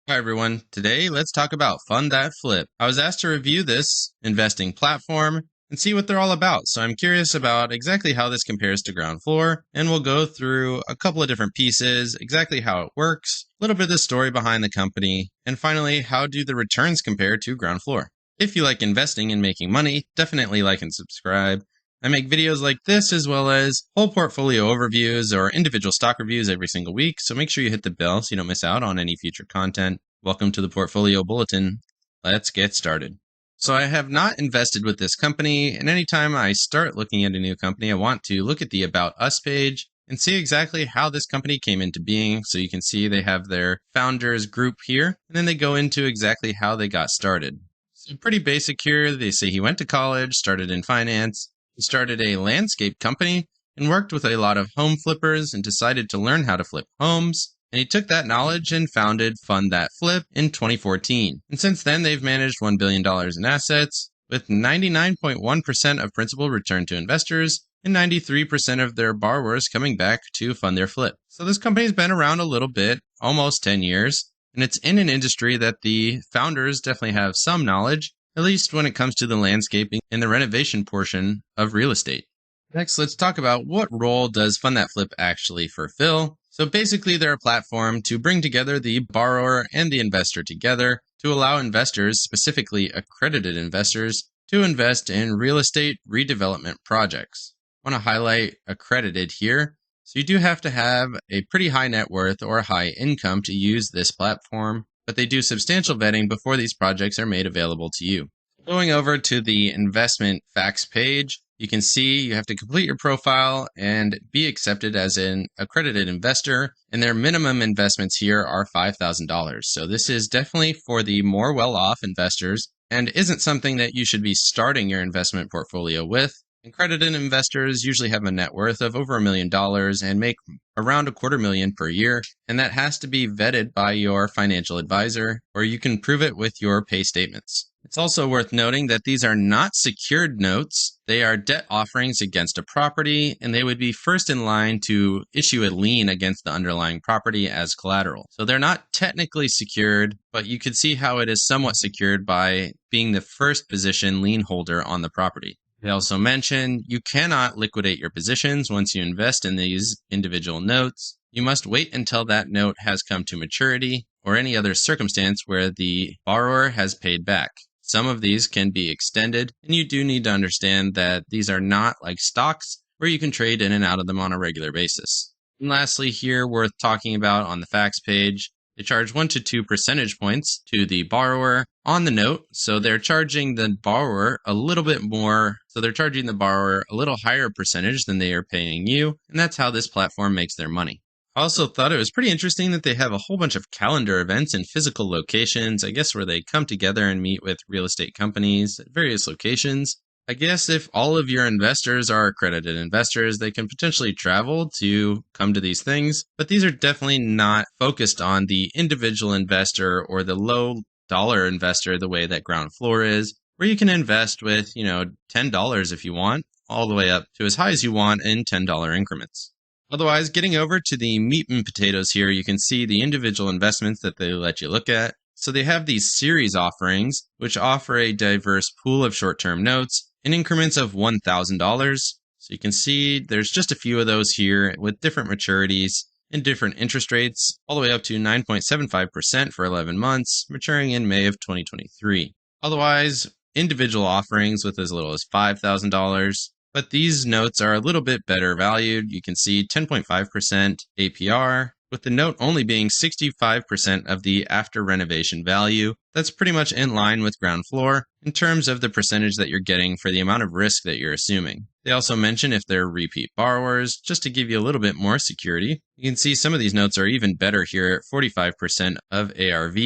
Hi everyone. Today, let's talk about Fund That Flip. I was asked to review this investing platform and see what they're all about. So I'm curious about exactly how this compares to GroundFloor, and we'll go through a couple of different pieces, exactly how it works, a little bit of the story behind the company, and finally, how do the returns compare to GroundFloor. If you like investing and making money, definitely like and subscribe. I make videos like this as well as whole portfolio overviews or individual stock reviews every single week, so make sure you hit the bell so you don't miss out on any future content. Welcome to the Portfolio Bulletin. Let's get started. So I have not invested with this company, and anytime I start looking at a new company, I want to look at the About Us page and see exactly how this company came into being. So you can see they have their founders group here, and then they go into exactly how they got started. So pretty basic here. They say he went to college, started in finance, he started a landscape company, and worked with a lot of home flippers and decided to learn how to flip homes. And he took that knowledge and founded Fund That Flip in 2014. And since then, they've managed $1 billion in assets, with 99.1% of principal returned to investors and 93% of their borrowers coming back to fund their flip. So this company's been around a little bit, almost 10 years, and it's in an industry that the founders definitely have some knowledge, at least when it comes to the landscaping and the renovation portion of real estate. Next, let's talk about what role does Fund That Flip actually fulfill. So basically, they're a platform to bring together the borrower and the investor together to allow investors, specifically accredited investors, to invest in real estate redevelopment projects. I want to highlight accredited here. So you do have to have a pretty high net worth or high income to use this platform, but they do substantial vetting before these projects are made available to you. Going over to the investment facts page, you can see you have to complete your profile and be accepted as an accredited investor, and their minimum investments here are $5,000. So this is definitely for the more well-off investors and isn't something that you should be starting your investment portfolio with. Accredited investors usually have a net worth of over $1 million and make around $250,000 per year, and that has to be vetted by your financial advisor, or you can prove it with your pay statements. It's also worth noting that these are not secured notes. They are debt offerings against a property, and they would be first in line to issue a lien against the underlying property as collateral. So they're not technically secured, but you could see how it is somewhat secured by being the first position lien holder on the property. They also mention you cannot liquidate your positions once you invest in these individual notes. You must wait until that note has come to maturity or any other circumstance where the borrower has paid back. Some of these can be extended, and you do need to understand that these are not like stocks where you can trade in and out of them on a regular basis. And lastly, here worth talking about on the facts page, they charge 1 to 2 percentage points to the borrower on the note. So they're charging the borrower a little bit more. So they're charging the borrower a little higher percentage than they are paying you. And that's how this platform makes their money. I also thought it was pretty interesting that they have a whole bunch of calendar events in physical locations, I guess, where they come together and meet with real estate companies at various locations. I guess if all of your investors are accredited investors, they can potentially travel to come to these things, but these are definitely not focused on the individual investor or the low dollar investor the way that GroundFloor is, where you can invest with, $10 if you want, all the way up to as high as you want in $10 increments. Otherwise, getting over to the meat and potatoes here, you can see the individual investments that they let you look at. So they have these series offerings, which offer a diverse pool of short-term notes in increments of $1,000. So you can see there's just a few of those here with different maturities and different interest rates, all the way up to 9.75% for 11 months, maturing in May of 2023. Otherwise, individual offerings with as little as $5,000. But these notes are a little bit better valued. You can see 10.5% APR, with the note only being 65% of the after renovation value. That's pretty much in line with GroundFloor in terms of the percentage that you're getting for the amount of risk that you're assuming. They also mention if they're repeat borrowers, just to give you a little bit more security. You can see some of these notes are even better here at 45% of ARV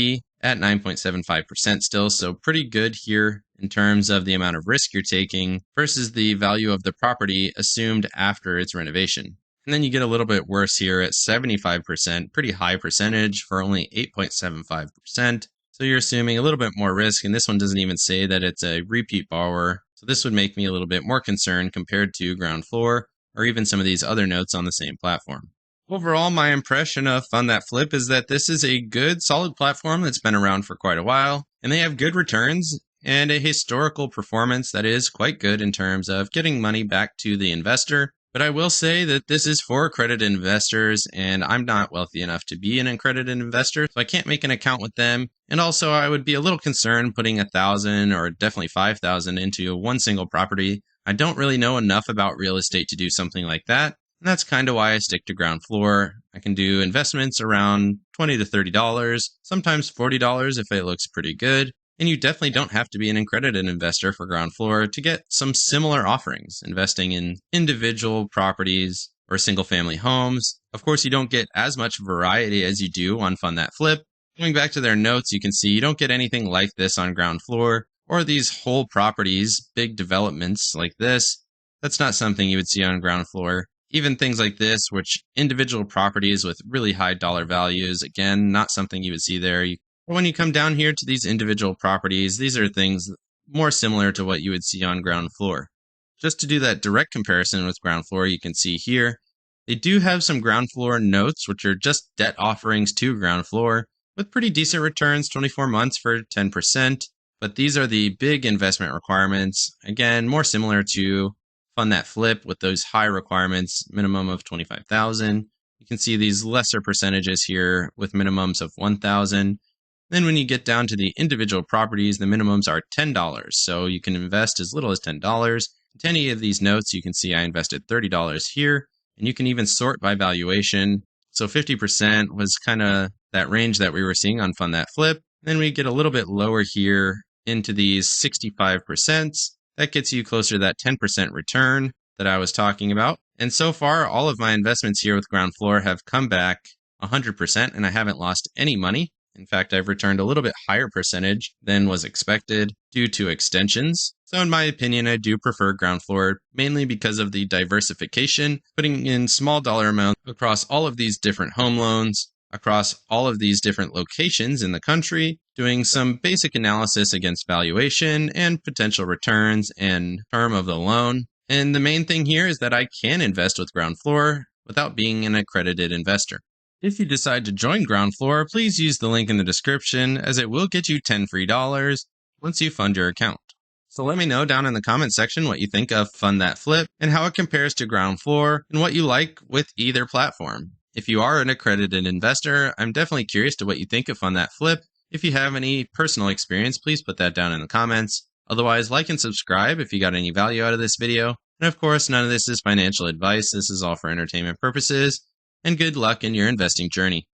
at 9.75% still, so pretty good here in terms of the amount of risk you're taking versus the value of the property assumed after its renovation. And then you get a little bit worse here at 75%, pretty high percentage for only 8.75%. So you're assuming a little bit more risk, and this one doesn't even say that it's a repeat borrower. So this would make me a little bit more concerned compared to GroundFloor or even some of these other notes on the same platform. Overall, my impression of Fund That Flip is that this is a good, solid platform that's been around for quite a while, and they have good returns and a historical performance that is quite good in terms of getting money back to the investor. But I will say that this is for accredited investors, and I'm not wealthy enough to be an accredited investor, so I can't make an account with them. And also, I would be a little concerned putting 1,000 or definitely 5,000 into one single property. I don't really know enough about real estate to do something like that. And that's kind of why I stick to GroundFloor. I can do investments around $20 to $30, sometimes $40 if it looks pretty good. And you definitely don't have to be an accredited investor for GroundFloor to get some similar offerings, investing in individual properties or single family homes. Of course, you don't get as much variety as you do on Fund That Flip. Going back to their notes, you can see you don't get anything like this on GroundFloor or these whole properties, big developments like this. That's not something you would see on GroundFloor. Even things like this, which individual properties with really high dollar values, again, not something you would see there. When you come down here to these individual properties, these are things more similar to what you would see on GroundFloor. Just to do that direct comparison with GroundFloor, you can see here, they do have some GroundFloor notes, which are just debt offerings to GroundFloor, with pretty decent returns, 24 months for 10%. But these are the big investment requirements, again, more similar to Fund That Flip with those high requirements, minimum of 25,000. You can see these lesser percentages here with minimums of 1,000. Then when you get down to the individual properties, the minimums are $10. So you can invest as little as $10. To any of these notes, you can see I invested $30 here, and you can even sort by valuation. So 50% was kind of that range that we were seeing on Fund That Flip. Then we get a little bit lower here into these 65%. That gets you closer to that 10% return that I was talking about. And so far, all of my investments here with GroundFloor have come back 100%, and I haven't lost any money. In fact, I've returned a little bit higher percentage than was expected due to extensions. So in my opinion, I do prefer GroundFloor, mainly because of the diversification, putting in small dollar amounts across all of these different home loans, across all of these different locations in the country, doing some basic analysis against valuation and potential returns and term of the loan. And the main thing here is that I can invest with GroundFloor without being an accredited investor. If you decide to join GroundFloor, please use the link in the description, as it will get you 10 free dollars once you fund your account. So let me know down in the comment section what you think of Fund That Flip and how it compares to GroundFloor and what you like with either platform. If you are an accredited investor, I'm definitely curious to what you think of Fund That Flip. If you have any personal experience, please put that down in the comments. Otherwise, like and subscribe if you got any value out of this video. And of course, none of this is financial advice. This is all for entertainment purposes. And good luck in your investing journey.